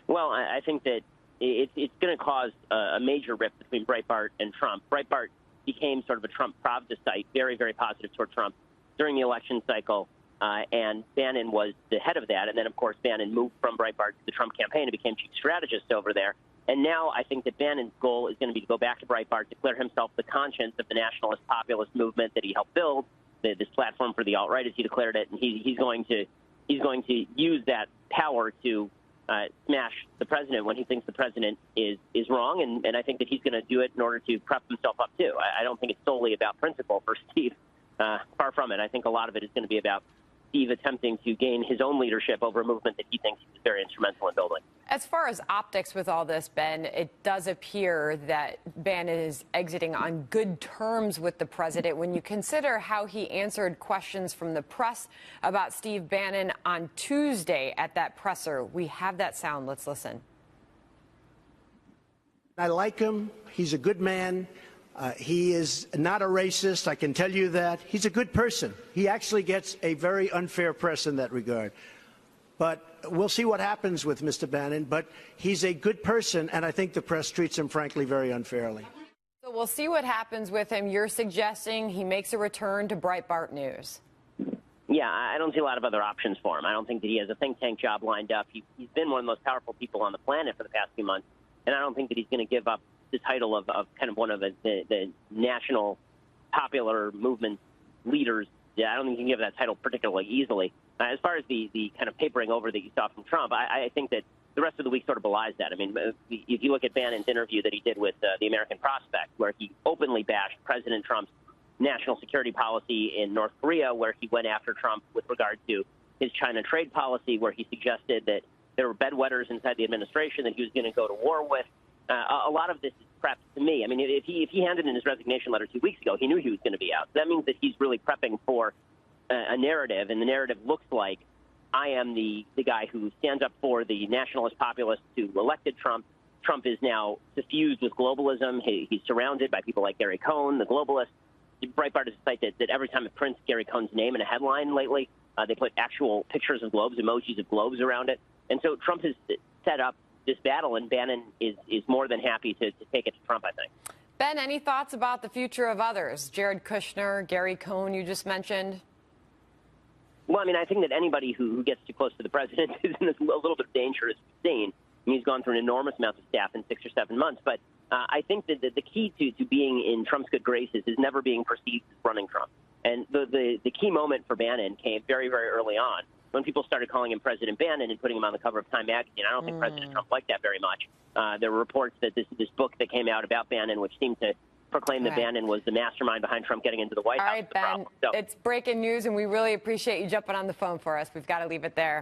Well, I think that it's going to cause a major rift between Breitbart and Trump. Breitbart became sort of a Trump Pravda site, very, very positive toward Trump during the election cycle, and Bannon was the head of that. And then, of course, Bannon moved from Breitbart to the Trump campaign and became chief strategist over there. And now I think that Bannon's goal is going to be to go back to Breitbart, declare himself the conscience of the nationalist populist movement that he helped build, this platform for the alt-right, as he declared it, and he's going to use that power to smash the president when he thinks the president is wrong, and I think that he's going to do it in order to prep himself up too. I don't think it's solely about principle for Steve. Far from it. I think a lot of it is going to be about Steve attempting to gain his own leadership over a movement that he thinks is very instrumental in building. As far as optics with all this, Ben, it does appear that Bannon is exiting on good terms with the president when you consider how he answered questions from the press about Steve Bannon on Tuesday at that presser. We have that sound. Let's listen. I like him. He's a good man. He is not a racist, I can tell you that. He's a good person. He actually gets a very unfair press in that regard. But we'll see what happens with Mr. Bannon. But he's a good person, and I think the press treats him, frankly, very unfairly. So we'll see what happens with him. You're suggesting he makes a return to Breitbart News. Yeah, I don't see a lot of other options for him. I don't think that he has a think tank job lined up. He's been one of the most powerful people on the planet for the past few months, and I don't think that he's going to give up the title of kind of one of the national popular movement leaders. Yeah, I don't think you can give that title particularly easily. As far as the kind of papering over that you saw from Trump, I think that the rest of the week sort of belies that. I mean, if you look at Bannon's interview that he did with the American Prospect, where he openly bashed President Trump's national security policy in North Korea, where he went after Trump with regard to his China trade policy, where he suggested that there were bedwetters inside the administration that he was going to go to war with. A lot of this is prepped to me. I mean, if he handed in his resignation letter 2 weeks ago, he knew he was going to be out. So that means that he's really prepping for a narrative, and the narrative looks like I am the guy who stands up for the nationalist populists who elected Trump. Trump is now suffused with globalism. He's surrounded by people like Gary Cohn, the globalist. Breitbart is a site that every time it prints Gary Cohn's name in a headline lately, they put actual pictures of globes, emojis of globes around it. And so Trump has set up this battle, and Bannon is more than happy to take it to Trump, I think. Ben, any thoughts about the future of others? Jared Kushner, Gary Cohn, you just mentioned. Well, I mean, I think that anybody who gets too close to the president is in a little bit of danger, as we've seen. I mean, he's gone through an enormous amount of staff in 6 or 7 months. But I think that the key to being in Trump's good graces is never being perceived as running Trump. And the key moment for Bannon came very, very early on, when people started calling him President Bannon and putting him on the cover of Time magazine. I don't think President Trump liked that very much. There were reports that this book that came out about Bannon, which seemed to proclaim that Bannon was the mastermind behind Trump getting into the White House. All right, Ben, it's breaking news, and we really appreciate you jumping on the phone for us. We've got to leave it there.